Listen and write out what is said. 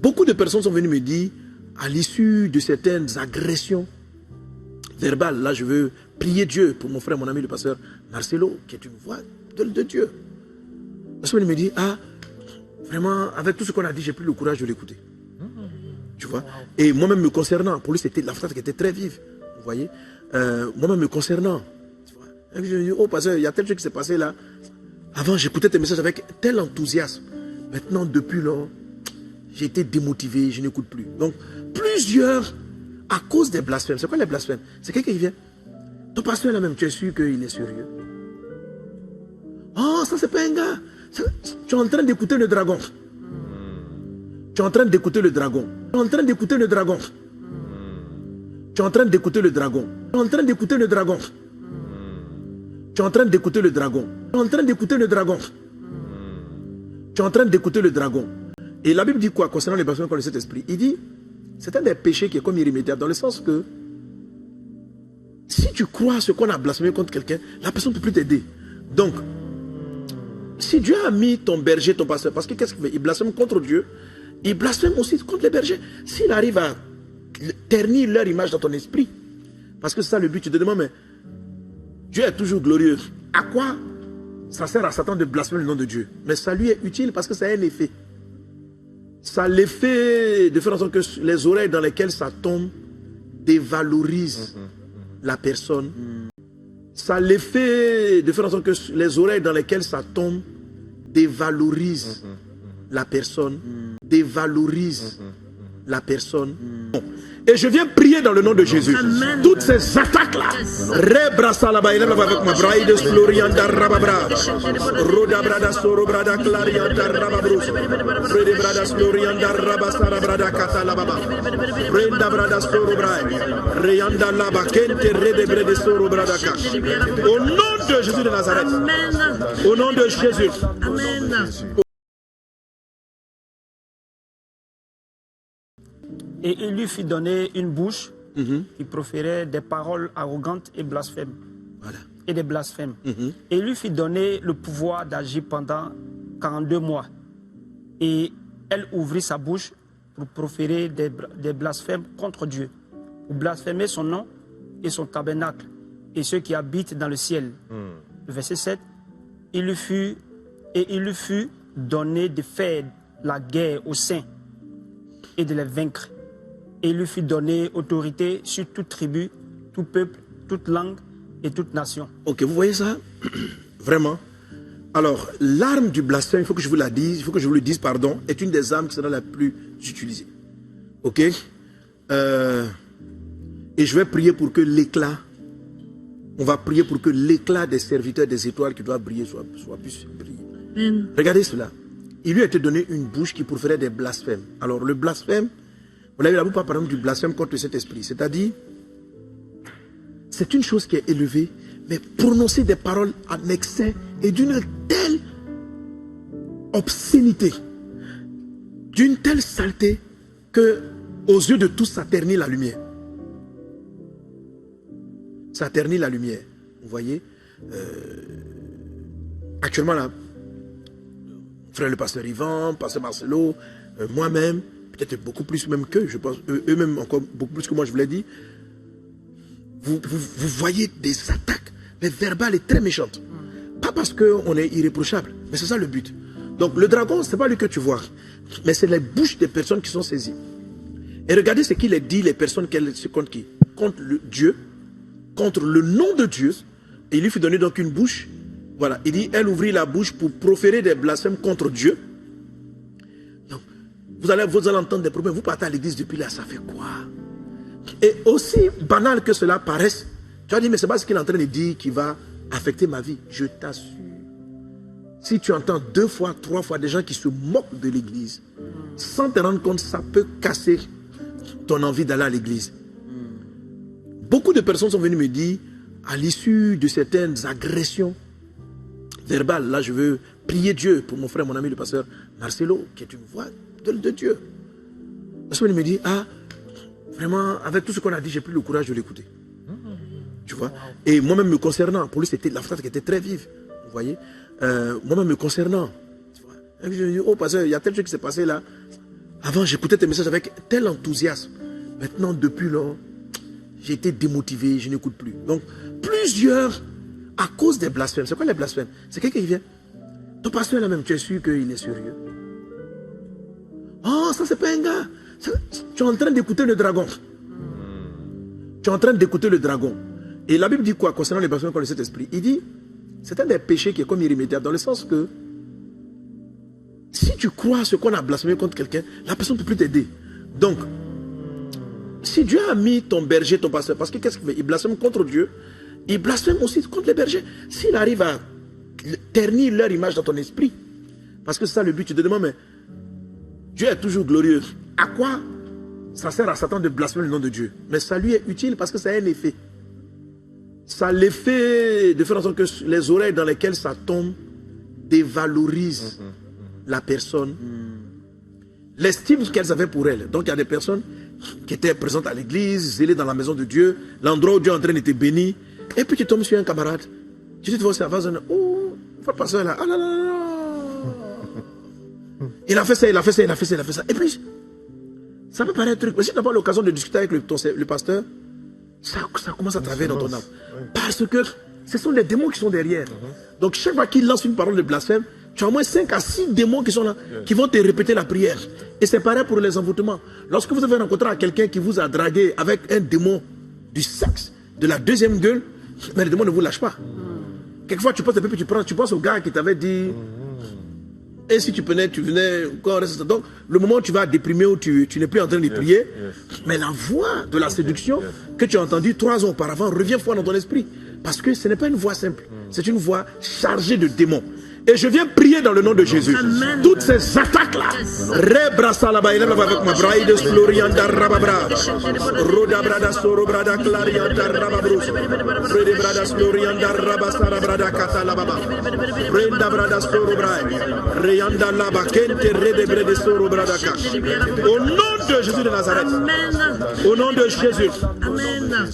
Beaucoup de personnes sont venues me dire, à l'issue de certaines agressions verbales, là je veux prier Dieu pour mon frère, mon ami, le pasteur Marcelo, qui est une voix de Dieu. La semaine, il me dit, ah, vraiment, avec tout ce qu'on a dit, j'ai plus le courage de l'écouter. Tu vois. Et moi-même me concernant, pour lui, c'était la phrase qui était très vive. Vous voyez. Moi-même me concernant. Tu vois. Et puis je me dis, oh, pasteur, il y a tel truc qui s'est passé là. Avant, j'écoutais tes messages avec tel enthousiasme. Maintenant, depuis là, j'ai été démotivé, je n'écoute plus. Donc, plusieurs, à cause des blasphèmes. C'est quoi les blasphèmes? C'est quelqu'un qui vient. Ton pasteur là même, tu es sûr qu'il est sérieux? Oh, ça c'est pas un gars. Tu es en train d'écouter le dragon. Tu es en train d'écouter le dragon. Tu es en train d'écouter le dragon. Tu es en train d'écouter le dragon. Tu es en train d'écouter le dragon. Tu es en train d'écouter le dragon. Tu es en train d'écouter le dragon. Tu es en train d'écouter le dragon. Et la Bible dit quoi concernant les personnes qui ont le Saint-Esprit? Il dit, c'est un des péchés qui est comme irrémédiable, dans le sens que si tu crois à ce qu'on a blasphémé contre quelqu'un, la personne ne peut plus t'aider. Donc, si Dieu a mis ton berger, ton pasteur, parce que qu'est-ce qu'il fait? Il blasphème contre Dieu, il blasphème aussi contre les bergers. S'il arrive à ternir leur image dans ton esprit, parce que c'est ça le but, tu te demandes, mais Dieu est toujours glorieux. À quoi ça sert à Satan de blasphémer le nom de Dieu? Mais ça lui est utile parce que ça a un effet. Ça a l'effet de faire en sorte que les oreilles dans lesquelles ça tombe dévalorisent la personne. Ça a l'effet de faire en sorte que les oreilles dans lesquelles ça tombe dévalorisent la personne. Dévalorisent la personne. Et je viens prier dans le nom de Jésus. Amen. Toutes ces attaques-là. Rebrassa la baïla avec ma braïde Florianda Rababra. Roda Brada Soro Brada Clarianda Rababrus. Rede Brada Florianda Rabasara Brada Catalababa. Brenda Brada Soro Braï. Reyanda Laba Kente Rede Brede Soro Brada Ka. Au nom de Jésus de Nazareth. Amen. Au nom de Jésus. Amen. Et il lui fit donner une bouche qui proférait des paroles arrogantes et blasphèmes. Voilà. Et des blasphèmes. Et il lui fit donner le pouvoir d'agir pendant 42 mois. Et elle ouvrit sa bouche pour proférer des blasphèmes contre Dieu, pour blasphémer son nom et son tabernacle, et ceux qui habitent dans le ciel. Le verset 7, il lui fut donné de faire la guerre aux saints et de les vaincre. Et il lui fut donné autorité sur toute tribu, tout peuple, toute langue et toute nation. Ok, vous voyez ça? Vraiment. Alors, l'arme du blasphème, il faut que je vous la dise, il faut que je vous le dise, pardon, est une des armes qui sera la plus utilisée. Ok? Et je vais prier pour que l'éclat, on va prier pour que l'éclat des serviteurs des étoiles qui doivent briller soit plus briller. Regardez cela. Il lui a été donné une bouche qui proférait des blasphèmes. Alors, le blasphème, vous l'avez là-bas, par exemple, du blasphème contre le Saint-Esprit. C'est-à-dire, c'est une chose qui est élevée, mais prononcer des paroles en excès et d'une telle obscénité, d'une telle saleté, que aux yeux de tous, ça ternit la lumière. Ça ternit la lumière. Vous voyez, actuellement, là, frère le pasteur Yvan, pasteur Marcelo, moi-même, peut-être beaucoup plus même qu'eux, je pense, eux-mêmes encore beaucoup plus que moi, je vous l'ai dit. Vous voyez des attaques, mais verbales et très méchantes. Pas parce qu'on est irréprochable, mais c'est ça le but. Donc le dragon, ce n'est pas lui que tu vois, mais c'est les bouches des personnes qui sont saisies. Et regardez ce qu'il a dit, les personnes contre qui? Contre Dieu, contre le nom de Dieu. Et il lui fut donné donc une bouche. Voilà, il dit, elle ouvrit la bouche pour proférer des blasphèmes contre Dieu. Vous allez entendre des problèmes. Vous partez à l'église depuis là, ça fait quoi? Et aussi banal que cela paraisse, tu vas dire, mais c'est pas ce qu'il est en train de dire qui va affecter ma vie. Je t'assure. Si tu entends 2 fois, 3 fois des gens qui se moquent de l'église, sans te rendre compte, ça peut casser ton envie d'aller à l'église. Beaucoup de personnes sont venues me dire, à l'issue de certaines agressions verbales, là je veux prier Dieu pour mon frère, mon ami, le pasteur Marcelo, qui est une voix de Dieu. La semaine, il me dit, ah, vraiment, avec tout ce qu'on a dit, j'ai plus le courage de l'écouter. Tu vois? Et moi-même me concernant, pour lui, c'était la phrase qui était très vive. Vous voyez? Moi-même me concernant. Tu vois? Et puis je me dis, oh, pasteur, il y a tel truc qui s'est passé là. Avant, j'écoutais tes messages avec tel enthousiasme. Maintenant, depuis lors, j'ai été démotivé, je n'écoute plus. Donc, plusieurs, à cause des blasphèmes. C'est quoi les blasphèmes? C'est quelqu'un qui vient. Ton pasteur là-même, tu es sûr qu'il est sérieux? Oh, ça c'est pas un gars. Tu es en train d'écouter le dragon. Tu es en train d'écouter le dragon. Et la Bible dit quoi concernant les blasphèmes contre le Saint-Esprit? Il dit, c'est un des péchés qui est comme irrémédiable, dans le sens que si tu crois ce qu'on a blasphémé contre quelqu'un, la personne ne peut plus t'aider. Donc, si Dieu a mis ton berger, ton pasteur, parce que qu'est-ce qu'il fait? Il blasphème contre Dieu, il blasphème aussi contre les bergers. S'il arrive à ternir leur image dans ton esprit, parce que c'est ça le but, tu te demandes, mais Dieu est toujours glorieux. À quoi ça sert à Satan de blasphémer le nom de Dieu? Mais ça lui est utile parce que ça a un effet. Ça a l'effet de faire en sorte que les oreilles dans lesquelles ça tombe dévalorisent la personne, l'estime qu'elles avaient pour elle. Donc il y a des personnes qui étaient présentes à l'église, zélées dans la maison de Dieu, l'endroit où Dieu est en train d'être béni, et puis tu tombes sur un camarade, tu te vois ça, oh, faut passer là, ah là là là. Il a fait ça, il a fait ça, il a fait ça, il a fait ça. Et puis, ça peut paraître un truc, mais si tu n'as pas l'occasion de discuter avec le pasteur, ça commence à travailler dans ton âme. Parce que ce sont les démons qui sont derrière. Donc chaque fois qu'il lance une parole de blasphème, tu as au moins 5 à 6 démons qui sont là, qui vont te répéter la prière. Et c'est pareil pour les envoûtements. Lorsque vous avez rencontré quelqu'un qui vous a dragué avec un démon du sexe, de la deuxième gueule, mais le démon ne vous lâche pas. Quelquefois tu passes un peu, tu penses au gars qui t'avait dit, et si tu venais, donc le moment où tu vas déprimer, où tu n'es plus en train de prier, mais la voix de la séduction que tu as entendue 3 ans auparavant revient fort dans ton esprit. Parce que ce n'est pas une voix simple, c'est une voix chargée de démons. Et je viens prier dans le nom de Jésus. Amen. Toutes ces attaques-là. Rebrassa la baille, avec ma braille, Florianda Rababra. Roda Brada Soro Brada Clarianda Rababrus. Rede Brada Florianda Rabasara Brada Catalababa. Brenda Brada Soro Braille. Rianda Laba Kente Rede Brede Soro Brada Cash. Au nom de Jésus de Nazareth. Amen. Au nom de Jésus. Amen.